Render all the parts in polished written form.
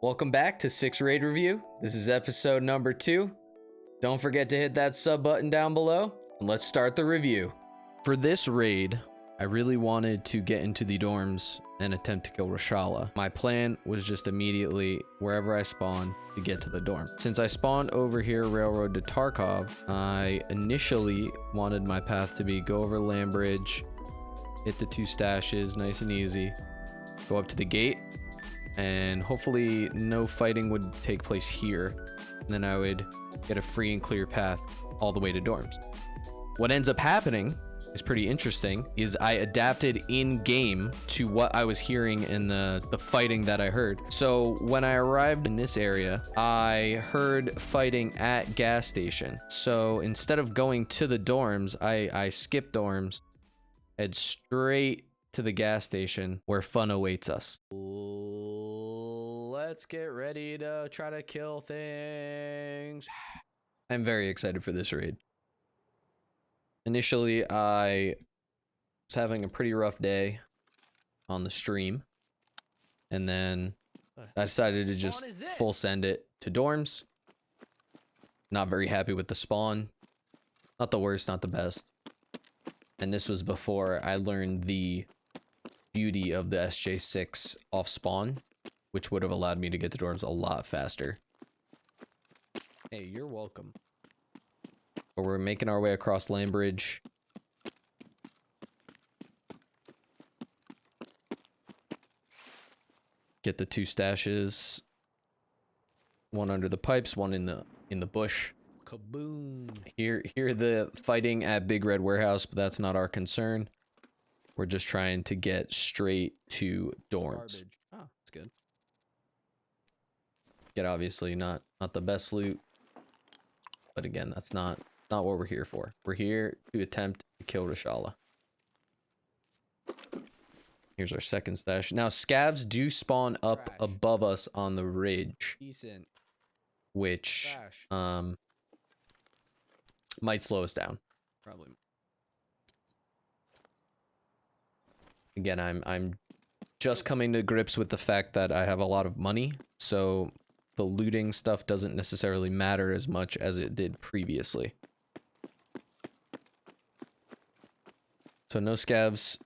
Welcome back to Six Raid Review. This is episode number 2. Don't forget to hit that sub button down below, and let's start the review. For this raid, I really wanted to get into the dorms and attempt to kill Rashala. My plan was just immediately, wherever I spawn, to get to the dorm. Since I spawned over here, railroad to Tarkov, I initially wanted my path to be go over Land Bridge, hit the 2 stashes, nice and easy, go up to the gate, and hopefully no fighting would take place here. And then I would get a free and clear path all the way to dorms. What ends up happening is pretty interesting, is I adapted in game to what I was hearing in the fighting that I heard. So when I arrived in this area, I heard fighting at gas station. So instead of going to the dorms, I skipped dorms, head straight to the gas station where fun awaits us. Let's get ready to try to kill things. I'm very excited for this raid. Initially, I was having a pretty rough day on the stream, and then I decided to just full send it to dorms. Not very happy with the spawn. Not the worst, not the best. And this was before I learned the beauty of the SJ6 off spawn, which would have allowed me to get to dorms a lot faster. Hey, you're welcome. But we're making our way across Land Bridge. Get the 2 stashes. One under the pipes, one in the bush. Kaboom. Hear the fighting at Big Red Warehouse, but that's not our concern. We're just trying to get straight to dorms. Garbage. Oh, that's good. Get obviously not the best loot, but again, that's not what we're here for. We're here to attempt to kill Rashala. Here's our second stash. Now scavs do spawn up above us on the ridge. Decent. Which might slow us down. Probably. Again, I'm just coming to grips with the fact that I have a lot of money, so the looting stuff doesn't necessarily matter as much as it did previously. So no scavs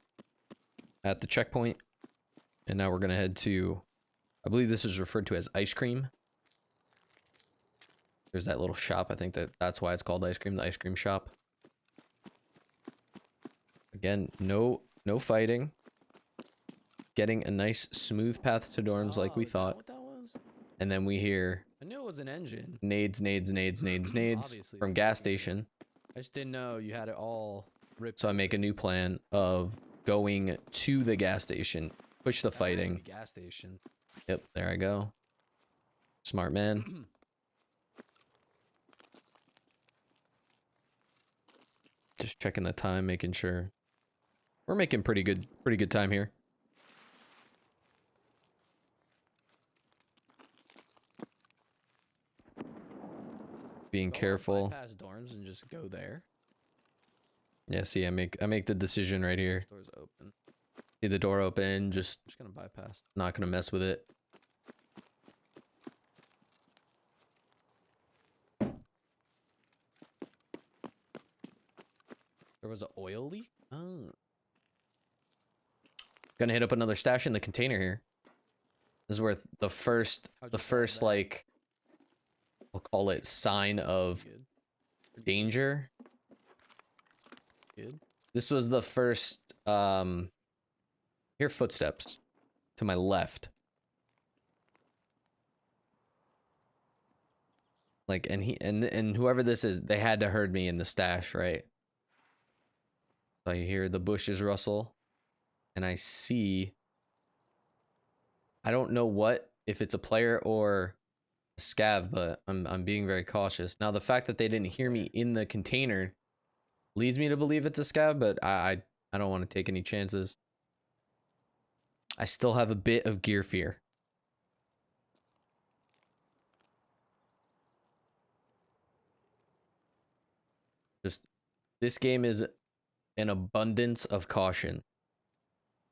at the checkpoint, and now we're gonna head to, I believe this is referred to as ice cream. There's that little shop. I think that's why it's called ice cream, the ice cream shop. Again, no fighting. Getting a nice smooth path to dorms like we thought. What that was? And then we hear, I knew it was an engine. Nades from gas station. I just didn't know you had it all ripped. So I make a new plan of going to the gas station, push the fighting. The gas station. Yep, there I go. Smart man. Just checking the time, making sure we're making pretty good time here. Being careful. Bypass dorms and just go there. Yeah, see, I make the decision right here. Door's open. See the door open, just gonna bypass. Not gonna mess with it. There was an oil leak? Oh. Gonna hit up another stash in the container here. This is where the first like, we'll call it sign of danger. Good. This was the first, hear footsteps to my left. Like, and whoever this is, they had to heard me in the stash, right? So I hear the bushes rustle, and I see, I don't know what, if it's a player or a scav, but I'm being very cautious. Now the fact that they didn't hear me in the container leads me to believe it's a scav, but I don't want to take any chances. I still have a bit of gear fear. Just, this game is an abundance of caution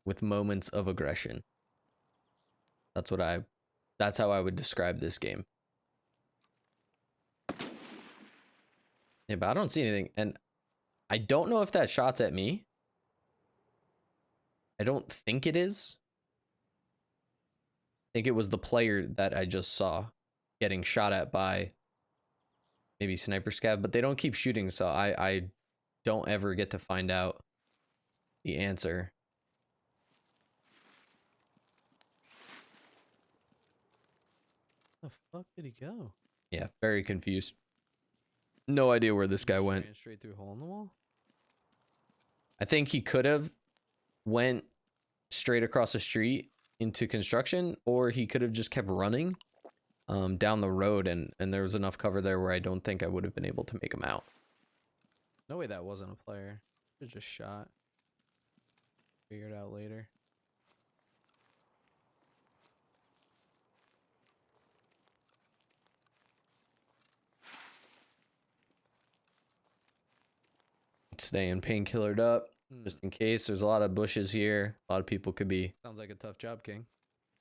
with moments of aggression. That's what I That's how I would describe this game. Yeah, but I don't see anything. And I don't know if that shot's at me. I don't think it is. I think it was the player that I just saw getting shot at by maybe sniper scav, but they don't keep shooting, so I don't ever get to find out the answer. The fuck did he go? Yeah, very confused. No idea where this guy went. Straight through a hole in the wall? I think he could have went straight across the street into construction, or he could have just kept running down the road, and there was enough cover there where I don't think I would have been able to make him out. No way that wasn't a player. It just shot. Figure it out later. Staying painkillered up just in case. There's a lot of bushes here. A lot of people could be Sounds like a tough job, King.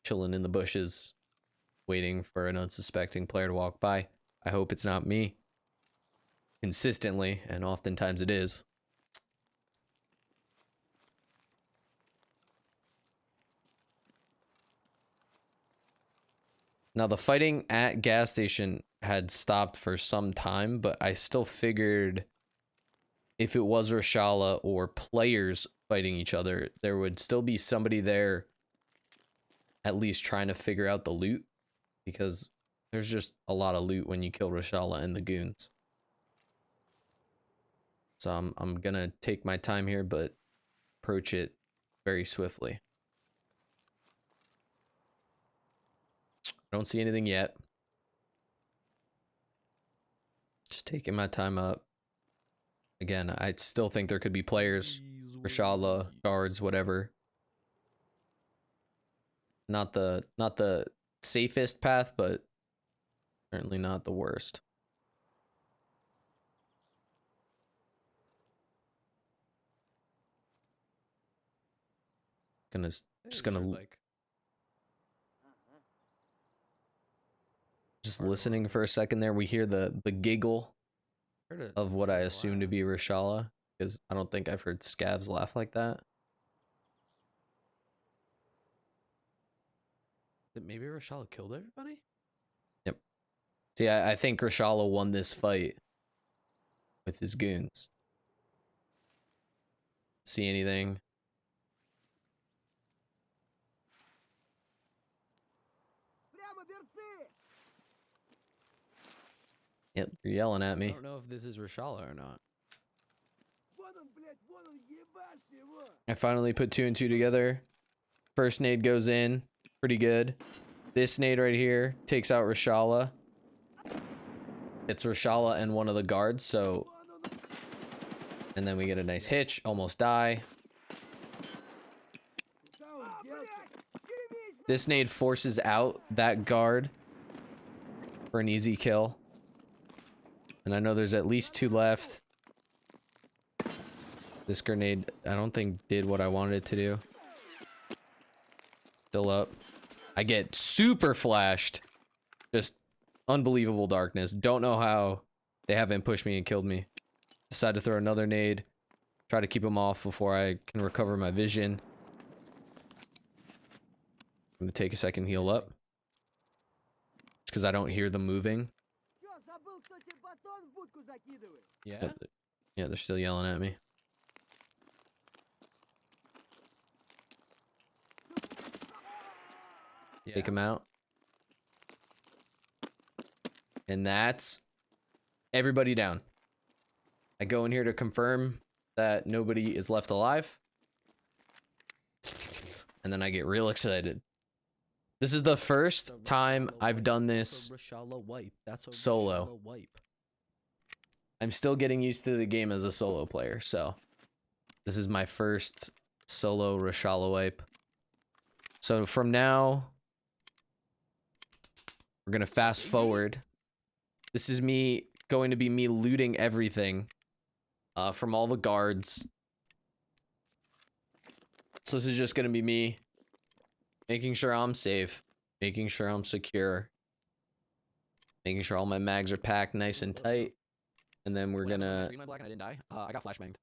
chilling in the bushes waiting for an unsuspecting player to walk by. I hope it's not me. Consistently, and oftentimes it is. Now the fighting at gas station had stopped for some time, but I still figured if it was Rashala or players fighting each other, there would still be somebody there at least trying to figure out the loot, because there's just a lot of loot when you kill Rashala and the goons. So I'm gonna take my time here, but approach it very swiftly. I don't see anything yet. Just taking my time up. Again, I still think there could be players, Rashala, guards, whatever. Not the safest path, but certainly not the worst. Just listening for a second there. We hear the giggle of what I assume to be Rashala, because I don't think I've heard scavs laugh like that. Did maybe Rashala killed everybody? Yep. See, I think Rashala won this fight with his goons. See anything? Yep, you're yelling at I me. don't know if this is Rashala or not. I finally put 2 and 2 together. First nade goes in. Pretty good. This nade right here takes out Rashala. It's Rashala and one of the guards, so... And then we get a nice hitch. Almost die. This nade forces out that guard for an easy kill. And I know there's at least 2 left. This grenade, I don't think did what I wanted it to do. Still up. I get super flashed. Just unbelievable darkness. Don't know how they haven't pushed me and killed me. Decide to throw another nade. Try to keep them off before I can recover my vision. I'm gonna take a second, heal up. Because I don't hear them moving. Yeah? Yeah, they're still yelling at me. Yeah. Take him out. And that's everybody down. I go in here to confirm that nobody is left alive. And then I get real excited. This is the first time I've done this solo. I'm still getting used to the game as a solo player, so this is my first solo Rashala wipe. So from now, we're gonna fast forward. This is going to be me looting everything from all the guards. So this is just gonna be me making sure I'm safe. making sure I'm secure, making sure all my mags are packed nice and tight, and then we're gonna. Black and I didn't die. I got flashbanged.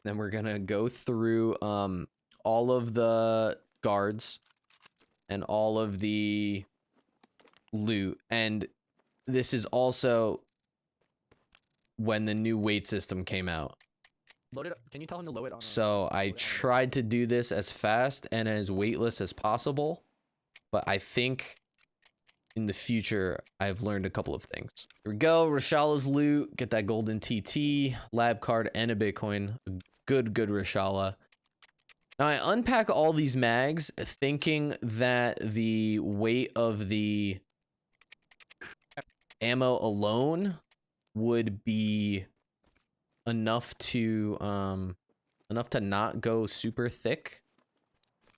Then we're gonna go through all of the guards and all of the loot, and this is also when the new weight system came out. Load it up. Can you tell him to load it on? So I tried to do this as fast and as weightless as possible, but I think in the future I've learned a couple of things. Here we go. Rashala's loot. Get that golden TT, lab card, and a Bitcoin. Good Rashala. Now I unpack all these mags thinking that the weight of the ammo alone would be enough to not go super thick.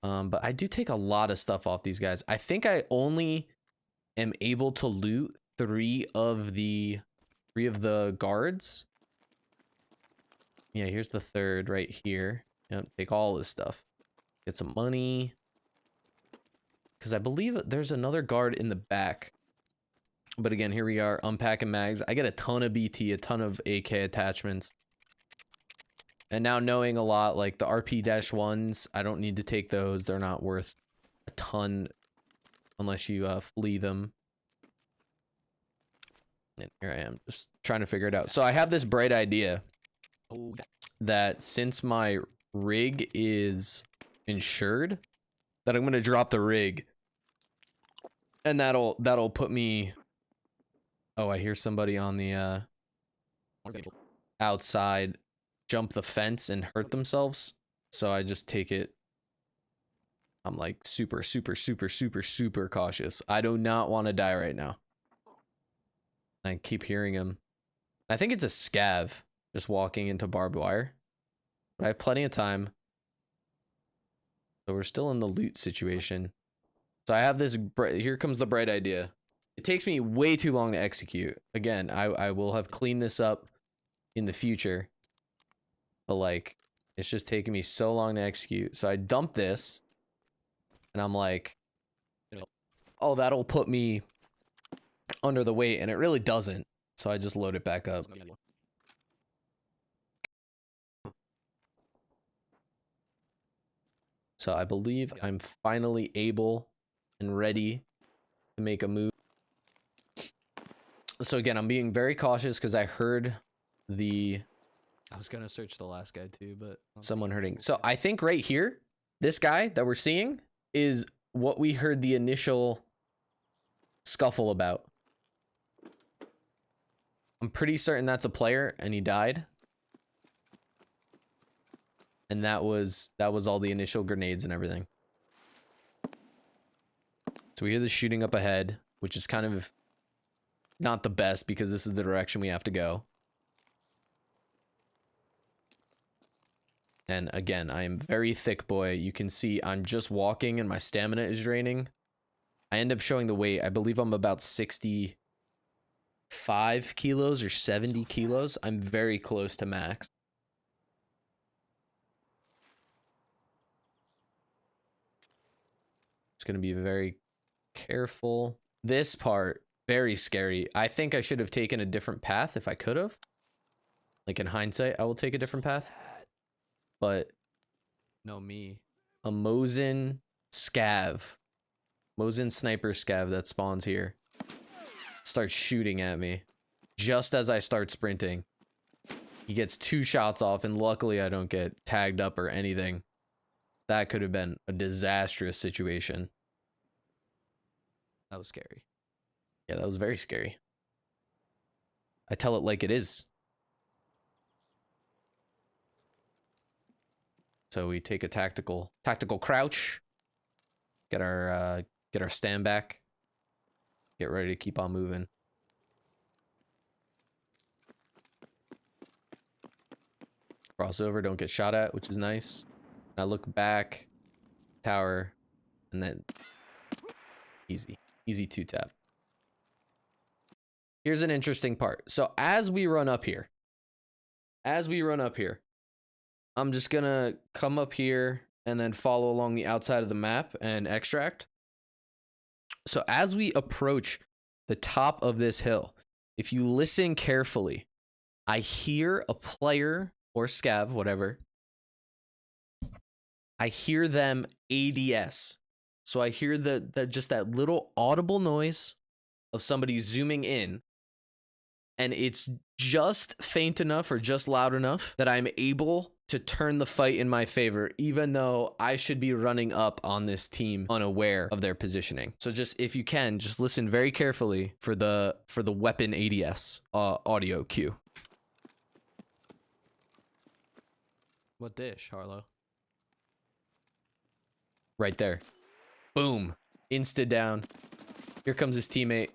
But I do take a lot of stuff off these guys. I think I only am able to loot three of the guards. Yeah, here's the third right here. Yep, take all this stuff. Get some money. Because I believe there's another guard in the back. But again, here we are unpacking mags. I get a ton of BT, a ton of AK attachments. And now knowing a lot, like the RP-1s, I don't need to take those. They're not worth a ton unless you flee them. And here I am, just trying to figure it out. So I have this bright idea that since my rig is insured, that I'm going to drop the rig. And that'll put me... Oh, I hear somebody on the outside jump the fence and hurt themselves. So I just take it. I'm like super cautious. I do not want to die right now. I keep hearing him. I think it's a scav just walking into barbed wire. But I have plenty of time. So we're still in the loot situation. So I have this, here comes the bright idea. It takes me way too long to execute. Again, I will have cleaned this up in the future. But like, it's just taking me so long to execute. So I dump this. And I'm like, oh, that'll put me under the weight. And it really doesn't. So I just load it back up. So I believe I'm finally able and ready to make a move. So again, I'm being very cautious because I heard the... I was gonna search the last guy too, but... Someone hurting. So I think right here, this guy that we're seeing is what we heard the initial scuffle about. I'm pretty certain that's a player and he died. And that was all the initial grenades and everything. So we hear the shooting up ahead, which is kind of not the best because this is the direction we have to go. And again, I am very thick, boy. You can see I'm just walking and my stamina is draining. I end up showing the weight. I believe I'm about 65 kilos or 70 kilos. I'm very close to max. Just going to be very careful. This part, very scary. I think I should have taken a different path if I could have. Like in hindsight, I will take a different path. But no, me. A Mosin scav. Mosin sniper scav that spawns here. Starts shooting at me. Just as I start sprinting. He gets 2 shots off and luckily I don't get tagged up or anything. That could have been a disastrous situation. That was scary. Yeah, that was very scary. I tell it like it is. So we take a tactical crouch. Get our stand back. Get ready to keep on moving. Cross over, don't get shot at, which is nice. I look back, tower, and then easy 2-tap. Here's an interesting part. So as we run up here, I'm just gonna come up here and then follow along the outside of the map and extract. So as we approach the top of this hill, if you listen carefully, I hear a player or scav, whatever. I hear them ADS. So I hear the just that little audible noise of somebody zooming in, and it's just faint enough or just loud enough that I'm able to turn the fight in my favor, even though I should be running up on this team unaware of their positioning. So just, if you can, just listen very carefully for the weapon ADS audio cue. What dish, Harlow? Right there. Boom. Insta down. Here comes his teammate.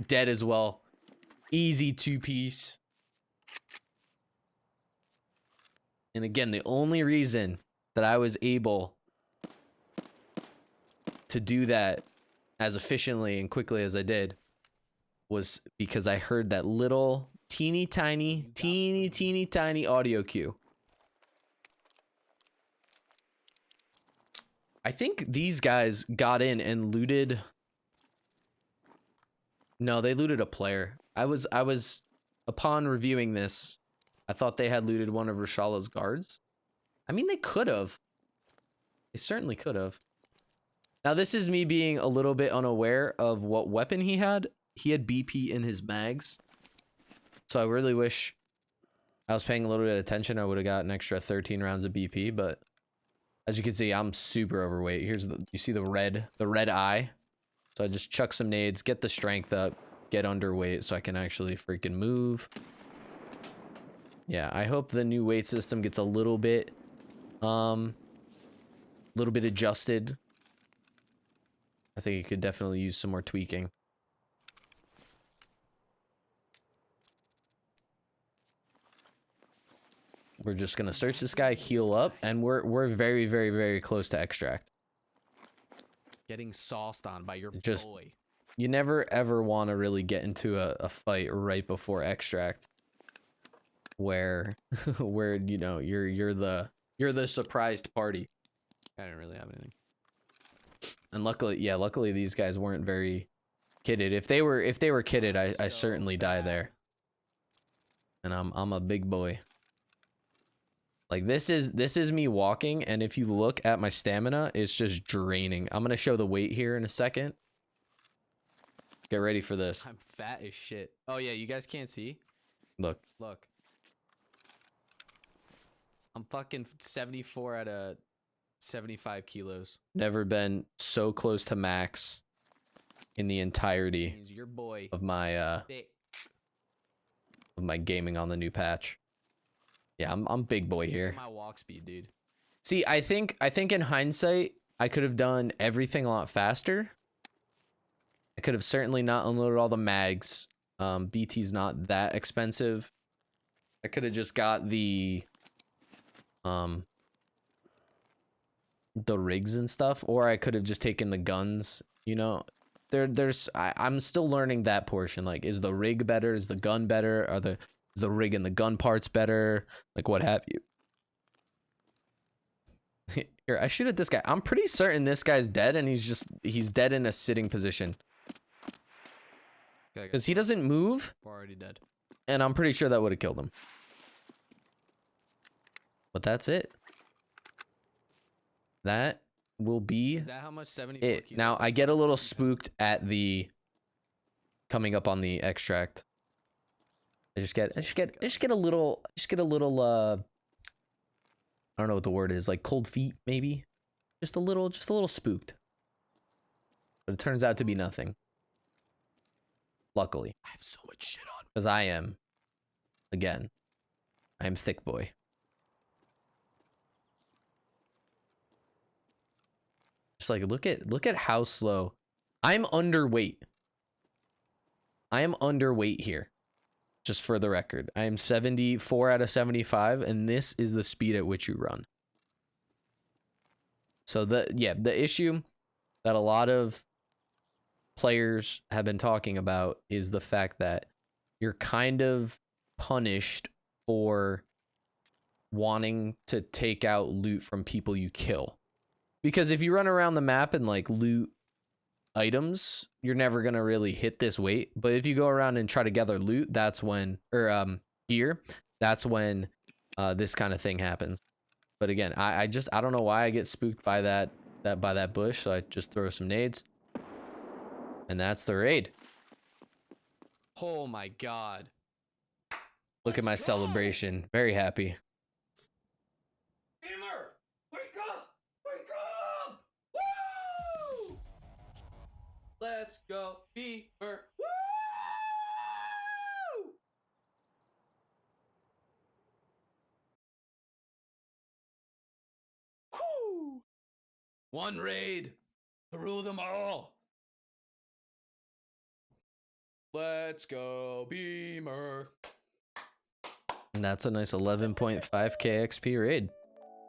Dead as well. Easy 2-piece. And again, the only reason that I was able to do that as efficiently and quickly as I did was because I heard that little teeny tiny audio cue. I think these guys got in and looted. No, they looted a player. I was upon reviewing this, I thought they had looted one of Rashala's guards. I mean, they could have. They certainly could have. Now, this is me being a little bit unaware of what weapon he had. He had BP in his mags. So I really wish I was paying a little bit of attention. I would have got an extra 13 rounds of BP, but as you can see, I'm super overweight. Here's the, you see the red eye. So I just chuck some nades, get the strength up, get underweight so I can actually freaking move. Yeah, I hope the new weight system gets a little bit adjusted. I think it could definitely use some more tweaking. We're just gonna search this guy, heal up, and we're very, very, very close to extract. Getting sauced on by your boy. You never ever want to really get into a fight right before extract, where you know you're the surprised party. I didn't really have anything. And luckily these guys weren't very kitted. If they were kitted, I certainly die there. And I'm a big boy. Like this is me walking, and if you look at my stamina, it's just draining. I'm gonna show the weight here in a second. Get ready for this. I'm fat as shit. Oh yeah, you guys can't see? Look. I'm fucking 74 out of 75 kilos. Never been so close to max in the entirety your boy of my gaming on the new patch. Yeah, I'm big boy here. My walk speed, dude. See, I think in hindsight, I could have done everything a lot faster. I could have certainly not unloaded all the mags. BT's not that expensive. I could have just got the rigs and stuff, or I could have just taken the guns. You know, I'm still learning that portion. Like, is the rig better? Is the gun better? Is the rig and the gun parts better? Like, what have you? Here, I shoot at this guy. I'm pretty certain this guy's dead, and he's dead in a sitting position. Because he doesn't move. We're already dead. And I'm pretty sure that would have killed him. But that's it. That will be Is that how much 74 it. kilos Now, is? I get a little spooked at the coming up on the extract. I just get a little I don't know what the word is, like cold feet maybe. Just a little spooked. But it turns out to be nothing. Luckily. I have so much shit on. Because I am thick boy. Just like look at how slow. I'm underweight. I am underweight here. Just for the record. I am 74 out of 75, and this is the speed at which you run. So the issue that a lot of players have been talking about is the fact that you're kind of punished for wanting to take out loot from people you kill. Because if you run around the map and like loot items, you're never gonna really hit this weight. But if you go around and try to gather loot, that's when, or gear, that's when this kind of thing happens. But again, I don't know why I get spooked by that bush, so I just throw some nades. And that's the raid. Oh my god. Look at my celebration. Very happy. Gamer, wake up! Wake up! Woo! Let's go, Beaver. Woo! Woo! One raid to rule them all. Let's go, Beamer. And that's a nice 11.5k XP raid.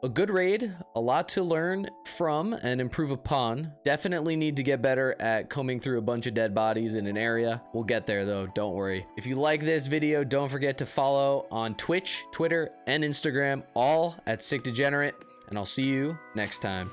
A good raid, a lot to learn from and improve upon. Definitely need to get better at combing through a bunch of dead bodies in an area. We'll get there though, don't worry. If you like this video, don't forget to follow on Twitch, Twitter, and Instagram, all at Sickdegenerate, and I'll see you next time.